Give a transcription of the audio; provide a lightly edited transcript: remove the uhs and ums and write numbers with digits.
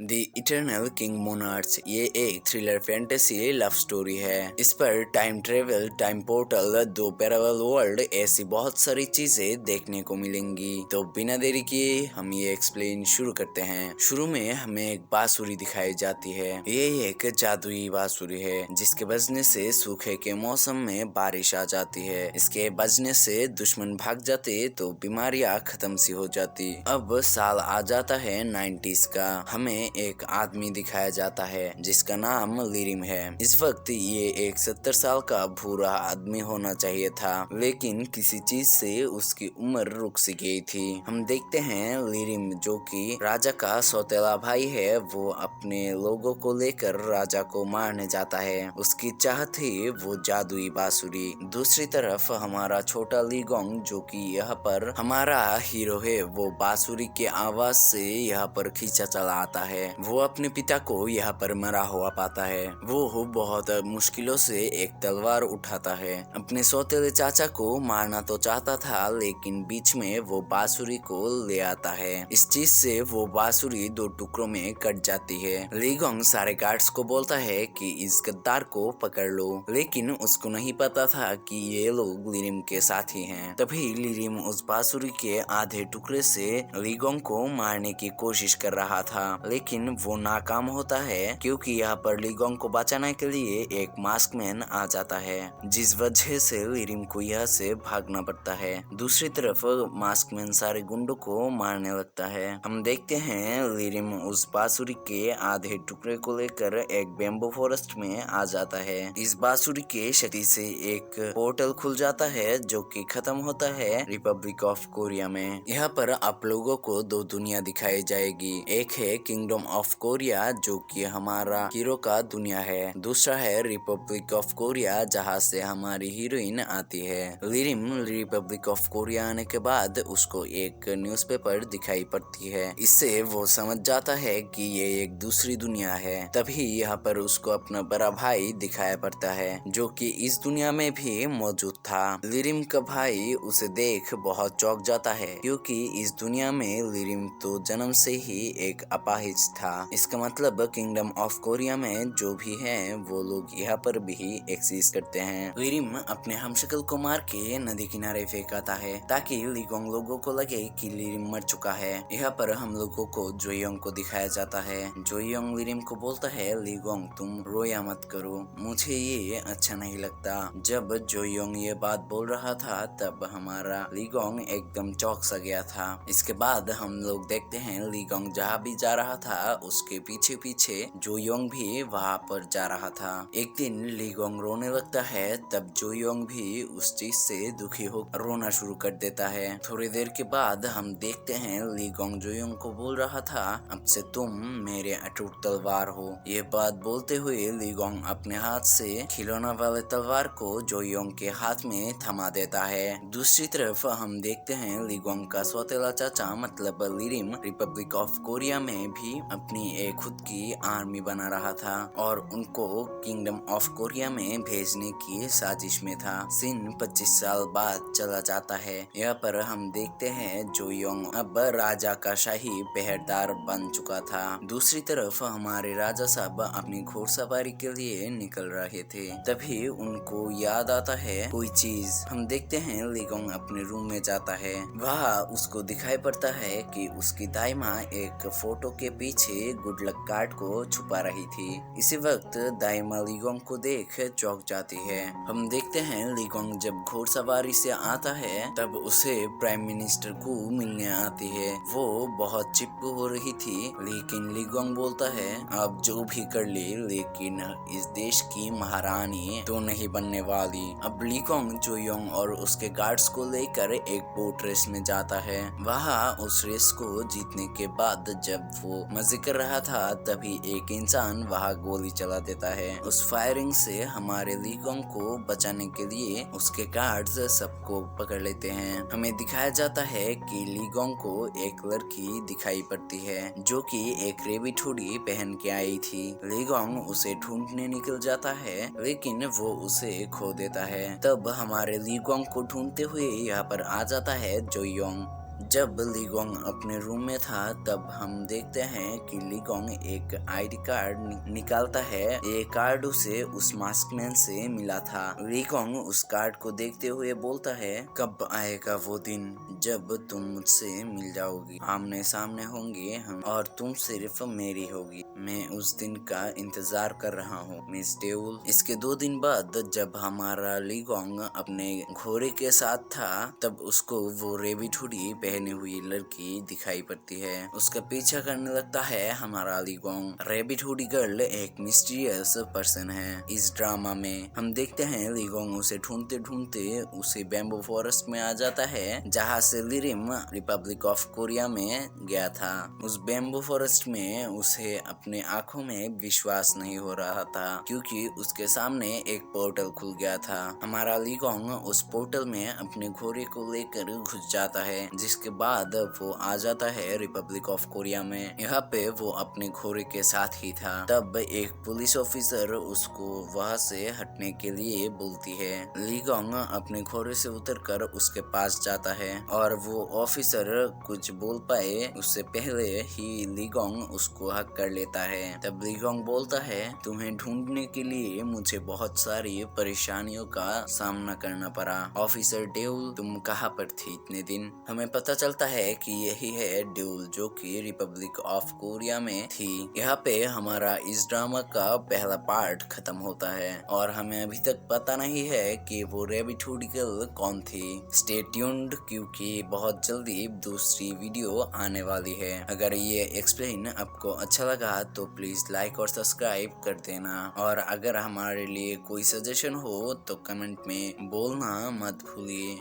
The eternal king monarch ये एक thriller fantasy love story है। इस पर टाइम ट्रेवल, टाइम पोर्टल, दो पैरेलल वर्ल्ड, ऐसी बहुत सारी चीजें देखने को मिलेंगी। तो बिना देरी किए हम ये एक्सप्लेन शुरू करते हैं। शुरू में हमें एक बांसुरी दिखाई जाती है। ये एक जादुई बांसुरी है जिसके बजने से सूखे के मौसम में बारिश आ जाती है। इसके बजने से दुश्मन भाग जाते तो बीमारियां खत्म सी हो जाती। अब साल आ जाता है 90s का। हमें एक आदमी दिखाया जाता है जिसका नाम लिरिम है। इस वक्त ये एक 70 साल का भूरा आदमी होना चाहिए था, लेकिन किसी चीज से उसकी उम्र रुक सी गई थी। हम देखते हैं लिरिम, जो कि राजा का सौतेला भाई है, वो अपने लोगों को लेकर राजा को मारने जाता है। उसकी चाह थी वो जादुई बांसुरी। दूसरी तरफ हमारा छोटा लीगोंग, जो कि यहाँ पर हमारा हीरो है, वो बांसुरी के आवाज से यहाँ पर खींचा चला आता है। वो अपने पिता को यहाँ पर मरा हुआ पाता है। वो बहुत मुश्किलों से एक तलवार उठाता है। अपने सौतेले चाचा को मारना तो चाहता था, लेकिन बीच में वो बांसुरी को ले आता है। इस चीज से वो बांसुरी दो टुकड़ों में कट जाती है। लीगोंग सारे गार्ड्स को बोलता है कि इस गद्दार को पकड़ लो, लेकिन उसको नहीं पता था कि ये लोग लिरिम के साथी हैं। तभी लिरिम उस बांसुरी के आधे टुकड़े से लीगोंग को मारने की कोशिश कर रहा था, लेकिन वो नाकाम होता है क्योंकि यहाँ पर लीगोंग को बचाने के लिए एक मास्कमैन आ जाता है, जिस वजह से लिरिम को यहाँ से भागना पड़ता है। दूसरी तरफ मास्कमैन सारे गुंडों को मारने लगता है। हम देखते हैं लिरिम उस बांसुरी के आधे टुकड़े को लेकर एक बेम्बो फॉरेस्ट में आ जाता है। इस बांसुरी के शक्ति से एक पोर्टल खुल जाता है जो कि खत्म होता है रिपब्लिक ऑफ कोरिया में। यहाँ पर आप लोगों को दो दुनिया दिखाई जाएगी। एक है किंगडम ऑफ कोरिया, जो कि हमारा हीरो का दुनिया है। दूसरा है रिपब्लिक ऑफ कोरिया, जहाँ से हमारी हीरोइन आती है। लिरिम रिपब्लिक ऑफ कोरिया आने के बाद उसको एक न्यूज़पेपर दिखाई पड़ती है। इससे वो समझ जाता है कि ये एक दूसरी दुनिया है। तभी यहाँ पर उसको अपना बड़ा भाई दिखाया पड़ता है, जो कि इस दुनिया में भी मौजूद था। लिरिम का भाई उसे देख बहुत चौंक जाता है, क्योंकि इस दुनिया में लिरिम तो जन्म से ही एक अपाहिज था। इसका मतलब किंगडम ऑफ कोरिया में जो भी है वो लोग यहाँ पर भी एक्सिस्ट करते हैं। लिरिम अपने हमशक्ल को मार के नदी किनारे फेंक आता है, ताकि लीगोंग लोगों को लगे कि लिरिम मर चुका है। यहाँ पर हम लोगों को जोयोंग को दिखाया जाता है। जोयोंग लिरिम को बोलता है, लीगोंग तुम रोया मत करो, मुझे ये अच्छा नहीं लगता। जब जोयोंग ये बात बोल रहा था तब हमारा लीगोंग एकदम चौंक सा गया था। इसके बाद हम लोग देखते हैं लीगोंग जहाँ भी जा रहा था उसके पीछे पीछे जोयोंग भी वहाँ पर जा रहा था। एक दिन लीगोंग रोने लगता है, तब जोयोंग भी उस चीज से दुखी हो रोना शुरू कर देता है। थोड़ी देर के बाद हम देखते हैं लीगोंग जोयोंग को बोल रहा था, अब से तुम मेरे अटूट तलवार हो। ये बात बोलते हुए लीगोंग अपने हाथ से खिलौना वाले तलवार को जोयोंग के हाथ में थमा देता है। दूसरी तरफ हम देखते हैं लीगोंग का सौतेला चाचा मतलब लिरिम रिपब्लिक ऑफ कोरिया में भी अपनी एक खुद की आर्मी बना रहा था और उनको किंगडम ऑफ कोरिया में भेजने की साजिश में था। सीन 25 साल बाद चला जाता है। यहाँ पर हम देखते हैं जोयोंग अब राजा का शाही पहरेदार बन चुका था। दूसरी तरफ हमारे राजा साहब अपनी घोड़सवारी के लिए निकल रहे थे। तभी उनको याद आता है कोई चीज। हम देखते हैं लीगोंग अपने रूम में जाता है। वहाँ उसको दिखाई पड़ता है कि उसकी दाई माँ एक फोटो के पीछे गुड लक कार्ड को छुपा रही थी। इसी वक्त दाई माँ लीगोंग को देख चौंक जाती है। हम देखते हैं लीगोंग जब घोड़सवारी से आता है तब उसे प्राइम मिनिस्टर को मिलने आती है। वो बहुत चिपकू हो रही थी, लेकिन लीगोंग बोलता है आप जो भी कर ले, लेकिन इस देश की महारानी तो नहीं बनने वाली। अब लीगोंग जोयोंग और उसके गार्ड्स को लेकर एक बोट रेस में जाता है। वहाँ उस रेस को जीतने के बाद जब वो मजे कर रहा था तभी एक इंसान वहाँ गोली चला देता है। उस फायरिंग से हमारे लीगोंग को बचाने के लिए उसके गार्ड्स सबको पकड़ लेते हैं। हमें दिखाया जाता है कि लीगोंग को एक लड़की दिखाई पड़ती है जो कि एक रेबिट हुडी पहन के आई थी। लीगोंग उसे ढूंढने निकल जाता है, लेकिन वो उसे खो देता है। तब हमारे लीगोंग को ढूंढते हुए यहाँ पर आ जाता है जोयोंग। जब लीगोंग अपने रूम में था तब हम देखते हैं कि लीगोंग एक आईडी कार्ड निकालता है। ये कार्ड उसे उस मास्कमैन से मिला था। लीगोंग उस कार्ड को देखते हुए बोलता है, कब आएगा वो दिन जब तुम मुझसे मिल जाओगी, आमने सामने होंगे हम और तुम सिर्फ मेरी होगी। मैं उस दिन का इंतजार कर रहा हूँ मिस डेउल। इसके 2 दिन बाद जब हमारा लीगोंग अपने घोड़े के साथ था तब उसको वो रेबिट हुडी पहने हुई लड़की दिखाई पड़ती है। उसका पीछा करने लगता है हमारा लीगोंग। रेबिट हुडी गर्ल एक मिस्टीरियस पर्सन है। इस ड्रामा में हम देखते हैं लीगोंग उसे ढूंढते ढूंढते उसे बैम्बू फॉरेस्ट में आ जाता है जहाँ से लिरिम रिपब्लिक ऑफ कोरिया में गया था। उस बैम्बू फॉरेस्ट में उसे अपने आंखों में विश्वास नहीं हो रहा था क्योंकि उसके सामने एक पोर्टल खुल गया था। हमारा लीगोंग उस पोर्टल में अपने घोड़े को लेकर घुस जाता है जिसके बाद वो आ जाता है रिपब्लिक ऑफ कोरिया में। यहाँ पे वो अपने घोड़े के साथ ही था। तब एक पुलिस ऑफिसर उसको वहाँ से हटने के लिए बोलती है। लीगोंग अपने घोड़े से उतरकर उसके पास जाता है और वो ऑफिसर कुछ बोल पाए उससे पहले ही लीगोंग उसको हक कर लेता है। तब लीगोंग बोलता है, तुम्हें ढूंढने के लिए मुझे बहुत सारी परेशानियों का सामना करना पड़ा। ऑफिसर डेउल, तुम कहाँ पर थी इतने दिन? हमें पता चलता है कि यही है डेउल जो कि रिपब्लिक ऑफ कोरिया में थी। यहाँ पे हमारा इस ड्रामा का पहला पार्ट खत्म होता है और हमें अभी तक पता नहीं है कि वो रेबिट हुडी गर्ल कौन थी। स्टे ट्यून्ड क्योंकि बहुत जल्दी दूसरी वीडियो आने वाली है। अगर ये एक्सप्लेन आपको अच्छा लगा तो प्लीज लाइक और सब्सक्राइब कर देना और अगर हमारे लिए कोई सजेशन हो तो कमेंट में बोलना मत भूलिए।